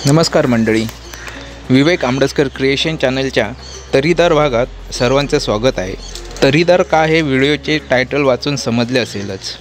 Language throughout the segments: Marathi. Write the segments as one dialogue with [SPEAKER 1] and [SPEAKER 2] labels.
[SPEAKER 1] नमस्कार मंडळी, विवेक आंबडसकर क्रिएशन चॅनलच्या तरीदार भागात सर्वांचे स्वागत आहे। तरीदार का हे व्हिडिओचे टायटल वाचून समजले असेलच।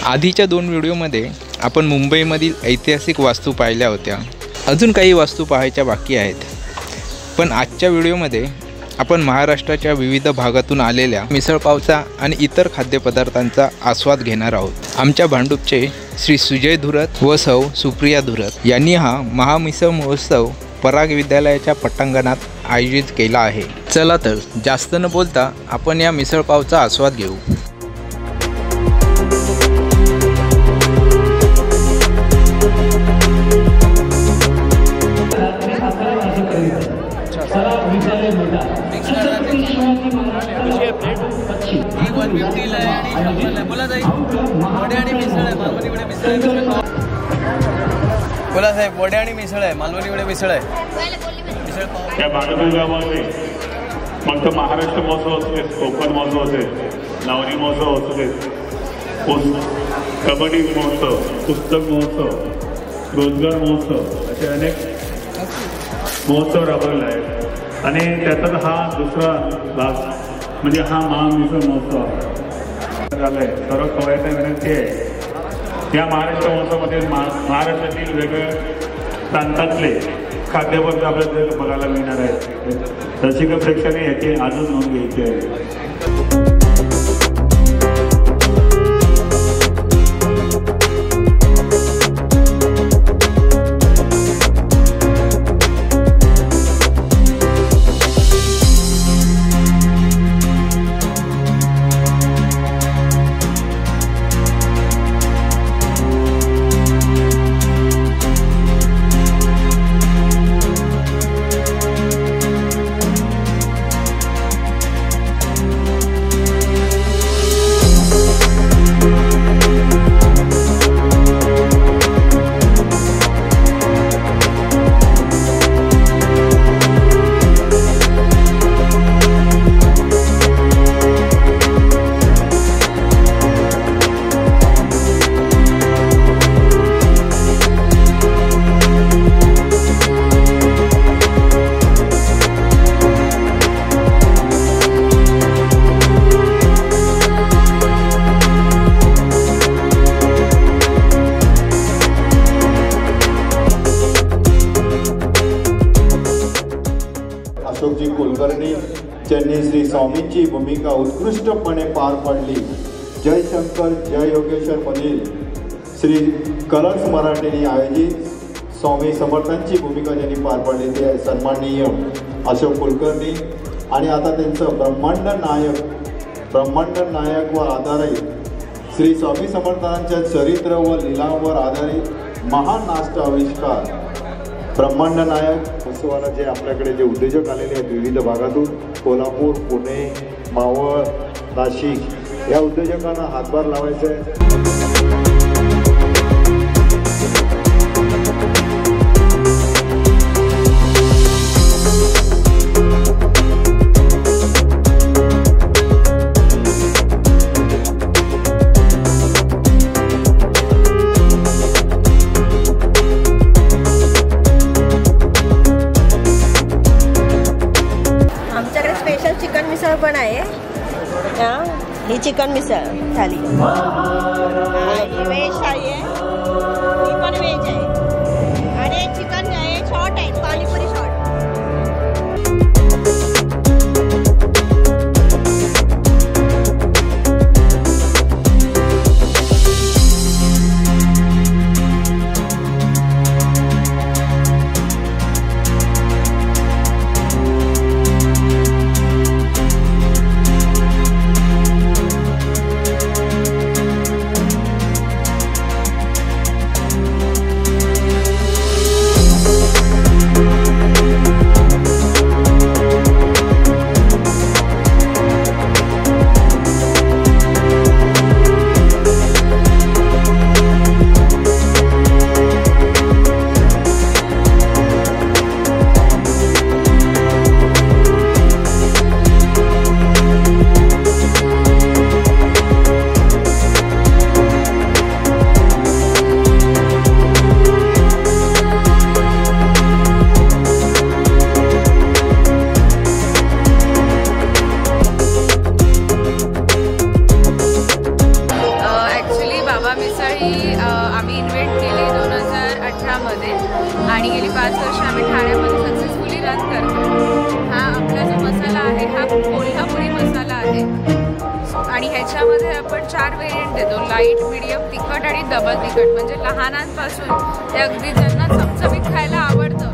[SPEAKER 1] आधीच्या 2 व्हिडिओमध्ये आपण मुंबईमधील ऐतिहासिक वास्तू पाहिल्या होत्या। अजून काही वास्तू पाहायच्या बाकी आहेत, पण आजच्या व्हिडिओमध्ये आपण महाराष्ट्राच्या विविध भागातून आलेल्या मिसळपावचा आणि इतर खाद्यपदार्थांचा आस्वाद घेणार आहोत। आमच्या भांडूपचे श्री सुजय धुरत व सौ सुप्रिया धुरत यांनी हा महामिसळ महोत्सव पराग विद्यालयाच्या पटांगणात आयोजित केला आहे। चला तर जास्त न बोलता आपण या मिसळपावचा आस्वाद घेऊ।
[SPEAKER 2] बोला साहेब, वडे आणि मिसळ आहे, मालवणी वडे मिसळ आहे।
[SPEAKER 3] या भागदुर्गामध्ये फक्त महाराष्ट्र महोत्सव असू देत, कोकण महोत्सव असेल, लावणी महोत्सव असू देत, कबड्डी महोत्सव, पुस्तक महोत्सव, रोजगार महोत्सव असे अनेक महोत्सव राबवलेले आहेत। आणि त्यातच हा दुसरा भाग म्हणजे हा महामिसळ महोत्सव झालाय। सर्व कवयिता विनंती आहे, या महाराष्ट्र महोत्सवामध्ये महाराष्ट्रातील वेगवेगळ्या प्रांतातले खाद्यपदार्थ आपल्याला बघायला मिळणार आहेत। रसिक प्रेक्षकांनी याची आजच नोंद घ्यायची आहे।
[SPEAKER 4] अशोकजी कुलकर्णी ज्यांनी श्री स्वामींची भूमिका उत्कृष्टपणे पार पाडली। जय शंकर जय योगेश्वर मधील श्री कलर्स मराठीने आयोजित स्वामी समर्थांची भूमिका ज्यांनी पार पाडली ते सन्माननीय अशोक कुलकर्णी। आणि आता त्यांचं ब्रह्मांड नायक व आधारित श्री स्वामी समर्थांच्या चरित्र व लीलांवर आधारित महान नाट्य आविष्कार ब्रह्मांड नायक उत्सवाला जे आपल्याकडे जे उद्योजक आलेले आहेत विविध भागातून, कोल्हापूर, पुणे, मावळ, नाशिक या उद्योजकांना हातभार लावायचा आहे।
[SPEAKER 5] चिकन मिसळ पण आहे। ही चिकन मिसळ थाली, ही व्हेज थाली आहे, ही पण व्हेज आहे आणि चिकन आहे शॉर्ट आहे, पाणीपुरी शॉर्ट।
[SPEAKER 6] ही आम्ही इन्व्हेंट केली 2018मध्ये आणि गेली 5 वर्ष आम्ही ठाण्यामध्ये सक्सेसफुली रन करतो. हा आपला जो मसाला आहे हा कोल्हापुरी मसाला आहे आणि ह्याच्यामध्ये आपण 4 व्हेरियंट देतो, लाईट, मीडियम, तिखट आणि डबल तिखट. म्हणजे लहानांपासून ते अगदी ज्यांना चमचमीत खायला आवडतं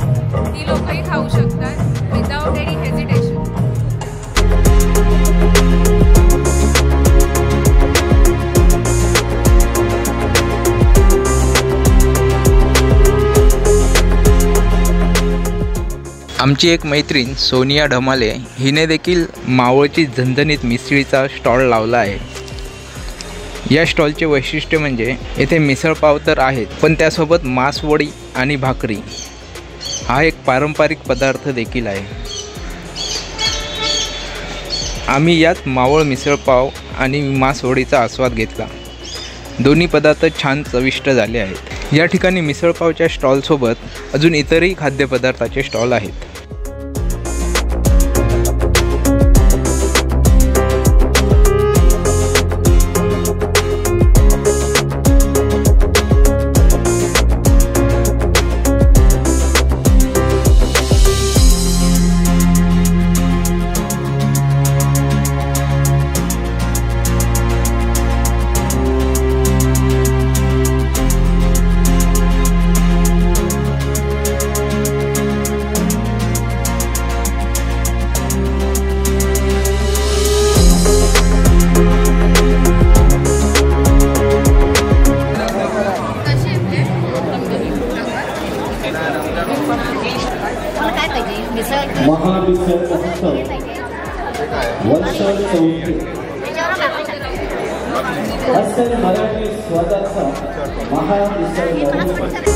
[SPEAKER 6] ती लोकही खाऊ शकतात विदाउट एनी हेजिटेशन.
[SPEAKER 1] आमची एक मैत्रीण सोनिया ढमाले हिने देखील मावळची झणझणीत मिसळीचा स्टॉल लावला आहे. या स्टॉलचे वैशिष्ट्य म्हणजे येथे मिसळपाव तर आहेत, पण त्यासोबत मासवडी आणि भाकरी हा एक पारंपरिक पदार्थ देखील आहे. आम्ही यात मावळ मिसळपाव आणि मासवडीचा आस्वाद घेतला. दोन्ही पदार्थ छान चविष्ट झाले आहेत. या ठिकाणी मिसळपावच्या स्टॉलसोबत अजून इतरही खाद्यपदार्थाचे स्टॉल आहेत.
[SPEAKER 7] महामिसळ महोत्सव वर्ष 34 असेल मराठी स्वादाचा महामिसळ महोत्सव.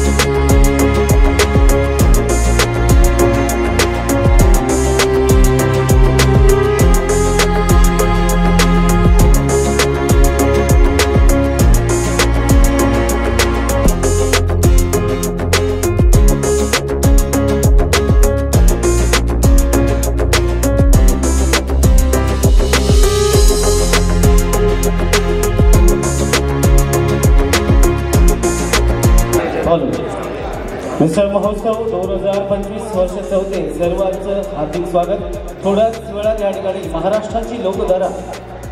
[SPEAKER 7] मिसळ महोत्सव 2025 वर्ष 34 सर्वांचं हार्दिक स्वागत. थोड्याच वेळात या ठिकाणी महाराष्ट्राची लोकधारा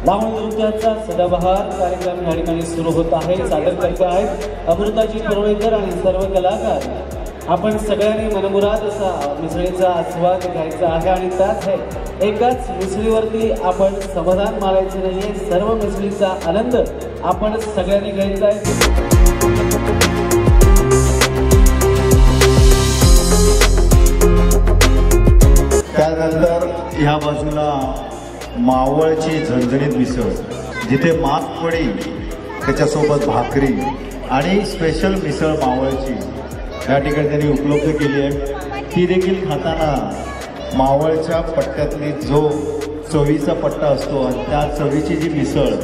[SPEAKER 7] लावणी नृत्याचा सदाबहार कार्यक्रम या ठिकाणी सुरू होत आहे. सादर करते आहेत अमृताजी पुरवडेकर आणि सर्व कलाकार. आपण सगळ्यांनी मनमुराद असा मिसळीचा आस्वाद घ्यायचा आहे आणि त्यात आहे एकाच मिसळीवरती आपण समाधान मारायचं नाहीये. सर्व मिसळीचा आनंद आपण सगळ्यांनी घ्यायचा आहे.
[SPEAKER 4] त्यानंतर ह्या बाजूला मावळची झणझणीत मिसळ, जिथे मासवडी त्याच्यासोबत भाकरी आणि स्पेशल मिसळ मावळची या ठिकाणी त्यांनी उपलब्ध केली आहे. ती देखील खाताना मावळच्या पट्ट्यातली जो चवीचा पट्टा असतो आणि त्या चवीची जी मिसळ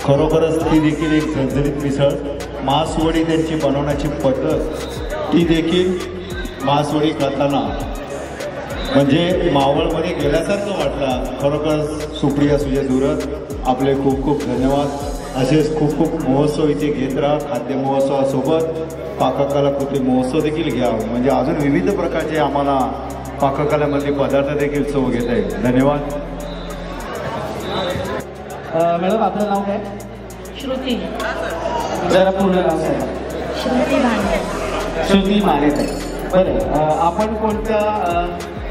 [SPEAKER 4] खरोखरच ती देखील एक झणझणीत मिसळ. मासवडी त्यांची बनवण्याची पद्धत ती देखील मासवडी खाताना म्हणजे मावळमध्ये गेल्यासारखं वाटलं. खरोखर सुप्रिया सुजय दुरत आपले खूप खूप धन्यवाद. असेच खूप खूप महोत्सव इथे घेत राहा. खाद्य महोत्सवासोबत पाककला कृती महोत्सव देखील घ्या, म्हणजे अजून विविध प्रकारचे आम्हाला पाककलेमधले पदार्थ देखील चव घेता येईल. धन्यवाद.
[SPEAKER 7] मॅडम आपलं नाव काय?
[SPEAKER 5] श्रुती.
[SPEAKER 7] जरा पूर्ण नाव सांगा.
[SPEAKER 5] श्रुती माने.
[SPEAKER 7] श्रुती माने. बरं, आपण कोणत्या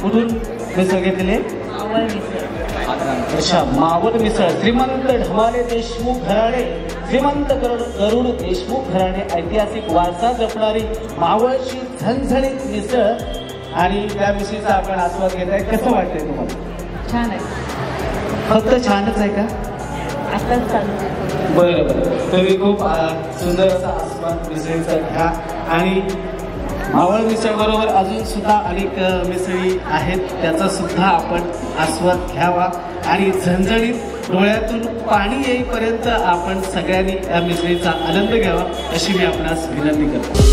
[SPEAKER 7] कुठून मिसळ घेतले?
[SPEAKER 5] मावळ मिसळ.
[SPEAKER 7] अच्छा, मावळ मिसळ. श्रीमंत ढमाले देशमुख घराणे, श्रीमंत गरुड देशमुख घराणे ऐतिहासिक वारसा जपणारी मावळची झणझणीत मिसळ आणि त्या मिसळीचा आपण आस्वाद घेत आहे. कसं वाटतंय तुम्हाला?
[SPEAKER 5] छान आहे.
[SPEAKER 7] फक्त छानच आहे का?
[SPEAKER 5] आताच चालू.
[SPEAKER 7] बरं बरं, तुम्ही खूप सुंदर असा आस्वाद मिसळीचा घ्या. आणि मावळ मिसळ बरोबर अजून सुद्धा अनेक मिसळी आहेत, त्याचा सुद्धा आपण आस्वाद घ्यावा आणि झणझणीत डोळ्यातून पाणी येईपर्यंत आपण सगळ्यांनी या मिसळीचा आनंद घ्यावा अशी मी आपणास विनंती करतो.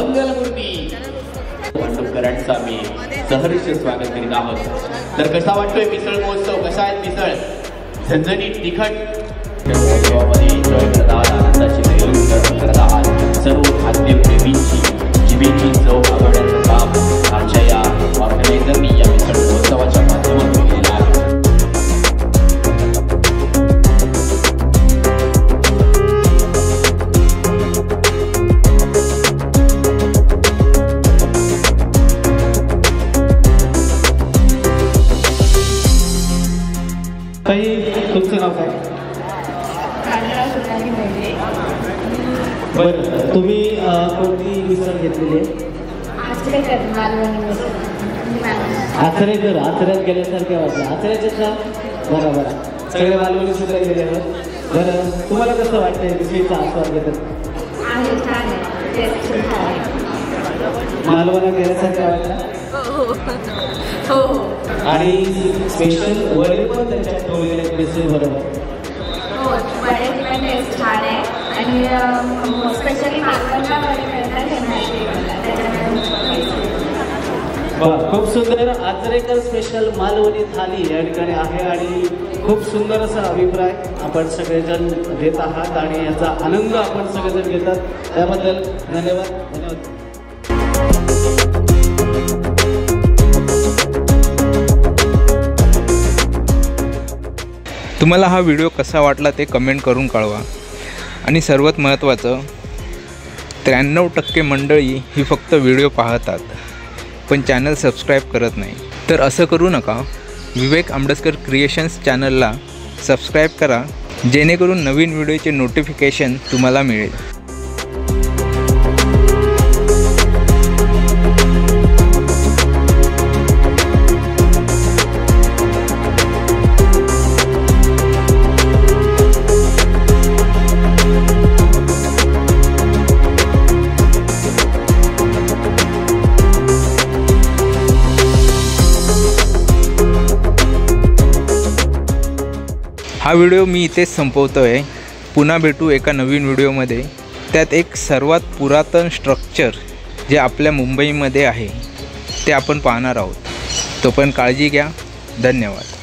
[SPEAKER 8] मंगलमूर्ती भांडुपकरांचा मी सहर्ष स्वागत करीत आहोत. तर कसा वाटतोय मिसळ महोत्सव, कसा आहे मिसळ झणझणीत तिखट महोत्सवामध्ये एन्जॉय करत आहात, आनंदाची लहरी करत आहात. सर्व खाद्यप्रेमींची जिभेची चव आवडण्याचं काम आमच्या या ऑर्गनायझरनी या मिसळ महोत्सवाच्या माध्यमातून केलेलं आहे.
[SPEAKER 7] तुमचं नाव काय? बरं, तुम्ही कोणती मिसळ घेतलेली आहे? आचरेकर. आचऱ्यात गेल्यासारखे वाटलं. आचऱ्याचे का? बरं बरं, सगळे मालवणी सुद्धा गेले आहेत. बरं, तुम्हाला कसं वाटतंय मिसळीचा आस्वाद घेतात? मालवणा गेल्यासारखं वाटलं?
[SPEAKER 6] हो.
[SPEAKER 7] आणि स्पेशल वडे पण त्यांच्यात ठेवलेले मिसळ बरोबर.
[SPEAKER 6] हो, वडे पण टेस्ट छान आहे आणि स्पेशली मालवणला वडे
[SPEAKER 7] खूप सुंदर आचरेकर स्पेशल मालवणी थाली या ठिकाणी आहे आणि खूप सुंदर असा अभिप्राय आपण सगळेजण देत आहात आणि याचा आनंद आपण सगळेजण घेतात. त्याबद्दल धन्यवाद.
[SPEAKER 1] तुम्हाला हा व्हिडिओ कसा वाटला ते कमेंट करून कळवा. आणि सर्वात महत्त्वाचं, 93% मंडळी ही फक्त व्हिडिओ पाहतात पण चॅनल सबस्क्राईब करत नाही. तर असं करू नका. विवेक आंबडसकर क्रिएशन्स चॅनलला सबस्क्राईब करा, जेणेकरून नवीन व्हिडिओचे नोटिफिकेशन तुम्हाला मिळेल. हा व्हिडिओ मी इथेच संपवतो आहे. पुन्हा भेटू एका नवीन व्हिडिओमध्ये. त्यात एक सर्वात पुरातन स्ट्रक्चर जे आपल्या मुंबईमध्ये आहे ते आपण पाहणार आहोत. तोपर्यंत काळजी घ्या. धन्यवाद.